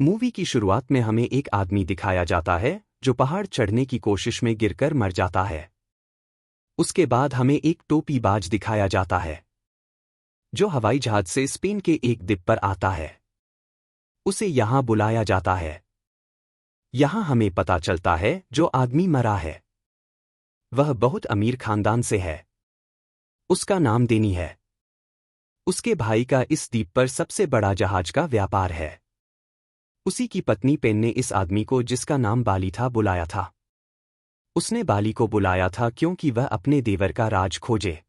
Movie की शुरुआत में हमें एक आदमी दिखाया जाता है जो पहाड़ चढ़ने की कोशिश में गिरकर मर जाता है। उसके बाद हमें एक टोपीबाज दिखाया जाता है जो हवाई जहाज से स्पेन के एक द्वीप पर आता है। उसे यहां बुलाया जाता है। यहां हमें पता चलता है जो आदमी मरा है वह बहुत अमीर खानदान से है। उसका नाम डेनी है। उसके भाई का इस द्वीप पर सबसे बड़ा जहाज का व्यापार है। उसी की पत्नी पेन ने इस आदमी को, जिसका नाम बाली था, बुलाया था। उसने बाली को बुलाया था क्योंकि वह अपने देवर का राज खोजे,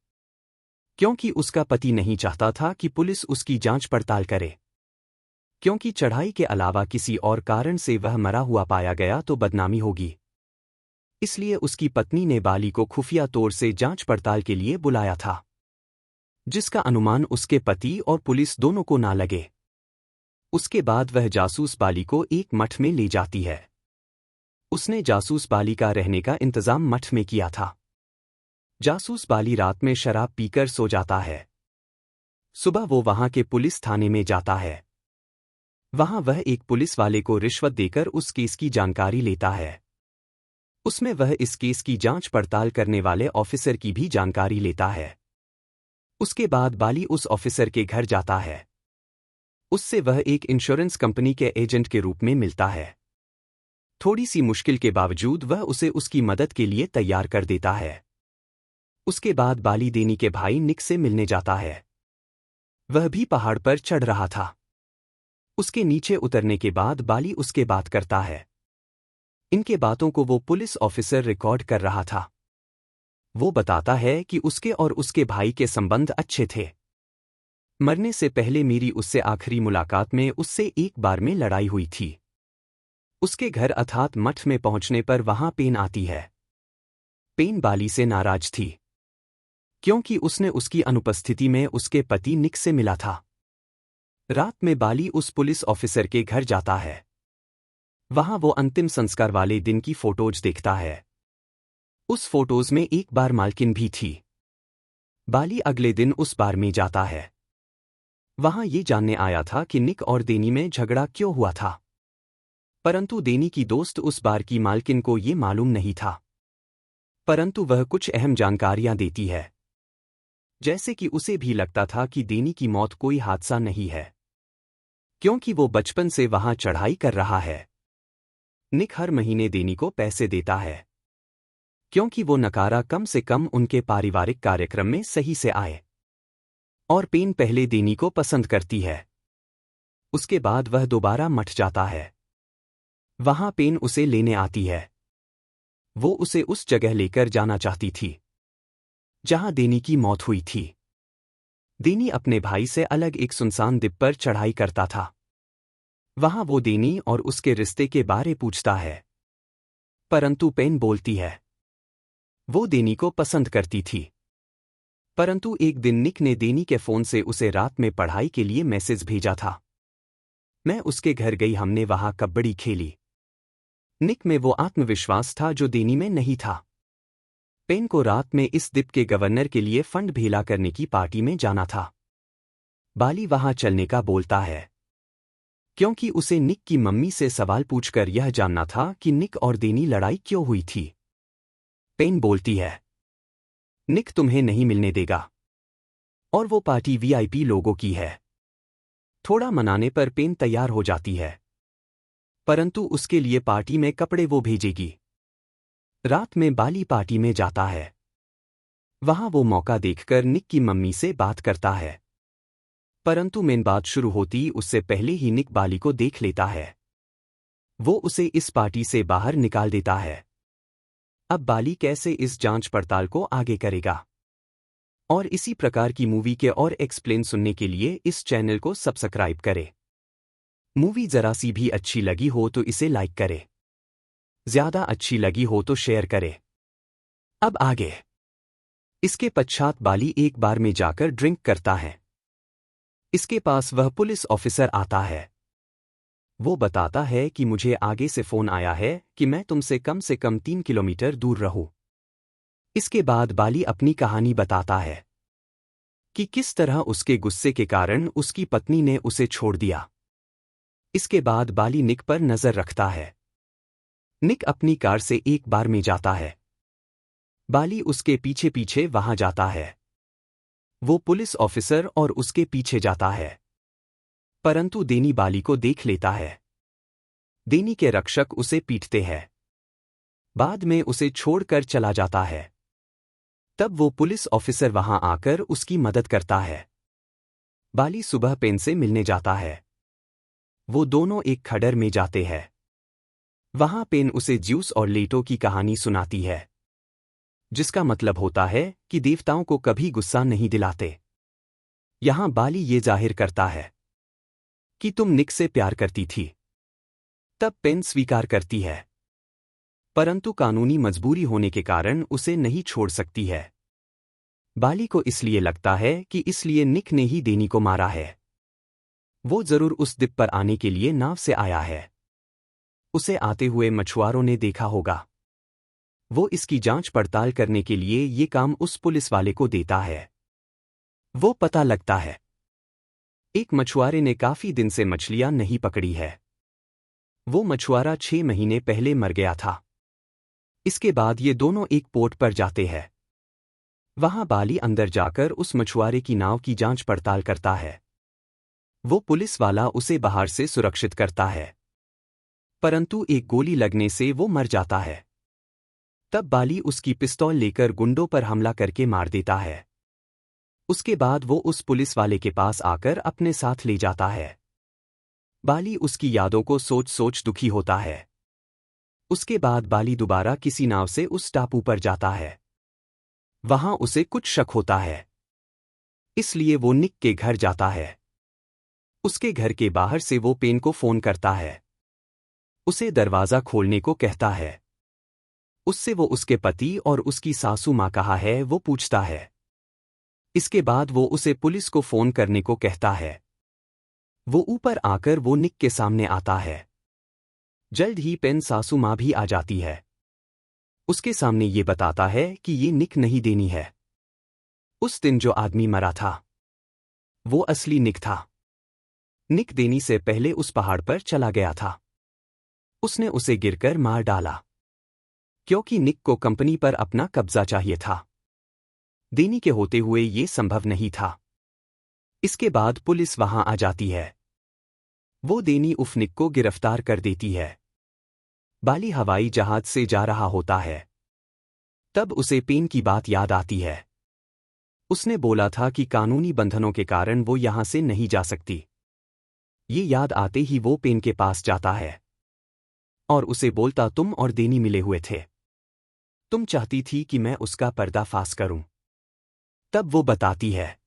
क्योंकि उसका पति नहीं चाहता था कि पुलिस उसकी जांच पड़ताल करे, क्योंकि चढ़ाई के अलावा किसी और कारण से वह मरा हुआ पाया गया तो बदनामी होगी। इसलिए उसकी पत्नी ने बाली को खुफिया तौर से जांच पड़ताल के लिए बुलाया था, जिसका अनुमान उसके पति और पुलिस दोनों को ना लगे। उसके बाद वह जासूस बाली को एक मठ में ले जाती है। उसने जासूस बाली का रहने का इंतजाम मठ में किया था। जासूस बाली रात में शराब पीकर सो जाता है। सुबह वो वहां के पुलिस थाने में जाता है। वहां वह एक पुलिस वाले को रिश्वत देकर उस केस की जानकारी लेता है। उसमें वह इस केस की जांच पड़ताल करने वाले ऑफिसर की भी जानकारी लेता है। उसके बाद बाली उस ऑफिसर के घर जाता है। उससे वह एक इंश्योरेंस कंपनी के एजेंट के रूप में मिलता है। थोड़ी सी मुश्किल के बावजूद वह उसे उसकी मदद के लिए तैयार कर देता है। उसके बाद बाली डेनी के भाई निक से मिलने जाता है। वह भी पहाड़ पर चढ़ रहा था। उसके नीचे उतरने के बाद बाली उसके बात करता है। इनके बातों को वो पुलिस ऑफिसर रिकॉर्ड कर रहा था। वो बताता है कि उसके और उसके भाई के संबंध अच्छे थे। मरने से पहले मेरी उससे आखिरी मुलाकात में उससे एक बार में लड़ाई हुई थी। उसके घर अर्थात मठ में पहुंचने पर वहां पेन आती है। पेन बाली से नाराज थी क्योंकि उसने उसकी अनुपस्थिति में उसके पति निक से मिला था। रात में बाली उस पुलिस ऑफिसर के घर जाता है। वहां वो अंतिम संस्कार वाले दिन की फोटोज देखता है। उस फोटोज में एक बार मालकिन भी थी। बाली अगले दिन उस बार में जाता है। वहां ये जानने आया था कि निक और डेनी में झगड़ा क्यों हुआ था, परंतु डेनी की दोस्त उस बार की मालकिन को ये मालूम नहीं था। परंतु वह कुछ अहम जानकारियां देती है, जैसे कि उसे भी लगता था कि डेनी की मौत कोई हादसा नहीं है, क्योंकि वो बचपन से वहां चढ़ाई कर रहा है। निक हर महीने डेनी को पैसे देता है क्योंकि वो नकारा कम से कम उनके पारिवारिक कार्यक्रम में सही से आए। और पेन पहले डेनी को पसंद करती है। उसके बाद वह दोबारा मठ जाता है। वहां पेन उसे लेने आती है। वो उसे उस जगह लेकर जाना चाहती थी जहां डेनी की मौत हुई थी। डेनी अपने भाई से अलग एक सुनसान द्वीप पर चढ़ाई करता था। वहां वो डेनी और उसके रिश्ते के बारे पूछता है, परंतु पेन बोलती है वो डेनी को पसंद करती थी। परंतु एक दिन निक ने डेनी के फोन से उसे रात में पढ़ाई के लिए मैसेज भेजा था। मैं उसके घर गई, हमने वहां कबड्डी खेली। निक में वो आत्मविश्वास था जो डेनी में नहीं था। पेन को रात में इस द्वीप के गवर्नर के लिए फंड भेला करने की पार्टी में जाना था। बाली वहां चलने का बोलता है क्योंकि उसे निक की मम्मी से सवाल पूछकर यह जानना था कि निक और डेनी लड़ाई क्यों हुई थी। पेन बोलती है निक तुम्हें नहीं मिलने देगा और वो पार्टी वीआईपी लोगों की है। थोड़ा मनाने पर पेन तैयार हो जाती है, परंतु उसके लिए पार्टी में कपड़े वो भेजेगी। रात में बाली पार्टी में जाता है। वहां वो मौका देखकर निक की मम्मी से बात करता है, परंतु मेन बात शुरू होती उससे पहले ही निक बाली को देख लेता है। वो उसे इस पार्टी से बाहर निकाल देता है। अब बाली कैसे इस जांच पड़ताल को आगे करेगा, और इसी प्रकार की मूवी के और एक्सप्लेन सुनने के लिए इस चैनल को सब्सक्राइब करें। मूवी जरा सी भी अच्छी लगी हो तो इसे लाइक करें, ज्यादा अच्छी लगी हो तो शेयर करें। अब आगे। इसके पश्चात बाली एक बार में जाकर ड्रिंक करता है। इसके पास वह पुलिस ऑफिसर आता है। वो बताता है कि मुझे आगे से फोन आया है कि मैं तुमसे कम से कम 3 किलोमीटर दूर रहूं। इसके बाद बाली अपनी कहानी बताता है कि किस तरह उसके गुस्से के कारण उसकी पत्नी ने उसे छोड़ दिया। इसके बाद बाली निक पर नजर रखता है। निक अपनी कार से एक बार में जाता है। बाली उसके पीछे पीछे वहां जाता है। वो पुलिस ऑफिसर और उसके पीछे जाता है। परंतु डेनी बाली को देख लेता है। डेनी के रक्षक उसे पीटते हैं। बाद में उसे छोड़कर चला जाता है। तब वो पुलिस ऑफिसर वहां आकर उसकी मदद करता है। बाली सुबह पेन से मिलने जाता है। वो दोनों एक खड्डर में जाते हैं। वहां पेन उसे ज्यूस और लेटो की कहानी सुनाती है, जिसका मतलब होता है कि देवताओं को कभी गुस्सा नहीं दिलाते। यहां बाली ये जाहिर करता है कि तुम निक से प्यार करती थी। तब पेन स्वीकार करती है, परंतु कानूनी मजबूरी होने के कारण उसे नहीं छोड़ सकती है। बाली को इसलिए लगता है कि इसलिए निक ने ही डेनी को मारा है। वो जरूर उस द्वीप पर आने के लिए नाव से आया है। उसे आते हुए मछुआरों ने देखा होगा। वो इसकी जांच पड़ताल करने के लिए ये काम उस पुलिस वाले को देता है। वो पता लगता है एक मछुआरे ने काफी दिन से मछलियां नहीं पकड़ी है। वो मछुआरा 6 महीने पहले मर गया था। इसके बाद ये दोनों एक पोर्ट पर जाते हैं। वहां बाली अंदर जाकर उस मछुआरे की नाव की जांच पड़ताल करता है। वो पुलिस वाला उसे बाहर से सुरक्षित करता है, परंतु एक गोली लगने से वो मर जाता है। तब बाली उसकी पिस्तौल लेकर गुंडों पर हमला करके मार देता है। उसके बाद वो उस पुलिस वाले के पास आकर अपने साथ ले जाता है। बाली उसकी यादों को सोच सोच दुखी होता है। उसके बाद बाली दोबारा किसी नाव से उस टापू पर जाता है। वहां उसे कुछ शक होता है, इसलिए वो निक के घर जाता है। उसके घर के बाहर से वो पेन को फोन करता है। उसे दरवाजा खोलने को कहता है। उससे वो उसके पति और उसकी सासू मां कहाँ है वो पूछता है। इसके बाद वो उसे पुलिस को फोन करने को कहता है। वो ऊपर आकर वो निक के सामने आता है। जल्द ही पेन सासू मां भी आ जाती है। उसके सामने ये बताता है कि ये निक नहीं डेनी है। उस दिन जो आदमी मरा था वो असली निक था। निक डेनी से पहले उस पहाड़ पर चला गया था। उसने उसे गिरकर मार डाला, क्योंकि निक को कंपनी पर अपना कब्जा चाहिए था। डेनी के होते हुए ये संभव नहीं था। इसके बाद पुलिस वहां आ जाती है। वो डेनी उफ निक को गिरफ्तार कर देती है। बाली हवाई जहाज से जा रहा होता है। तब उसे पेन की बात याद आती है। उसने बोला था कि कानूनी बंधनों के कारण वो यहां से नहीं जा सकती। ये याद आते ही वो पेन के पास जाता है और उसे बोलता, तुम और डेनी मिले हुए थे। तुम चाहती थी कि मैं उसका पर्दाफाश करूं। तब वो बताती है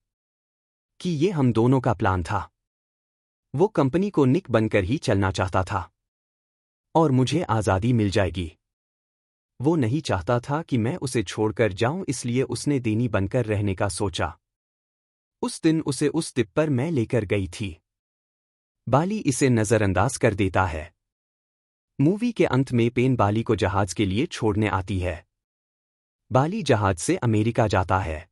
कि ये हम दोनों का प्लान था। वो कंपनी को निक बनकर ही चलना चाहता था और मुझे आज़ादी मिल जाएगी। वो नहीं चाहता था कि मैं उसे छोड़कर जाऊं, इसलिए उसने डेनी बनकर रहने का सोचा। उस दिन उसे उस द्वीप पर मैं लेकर गई थी। बाली इसे नजरअंदाज कर देता है। मूवी के अंत में पेन बाली को जहाज के लिए छोड़ने आती है। बाली जहाज से अमेरिका जाता है।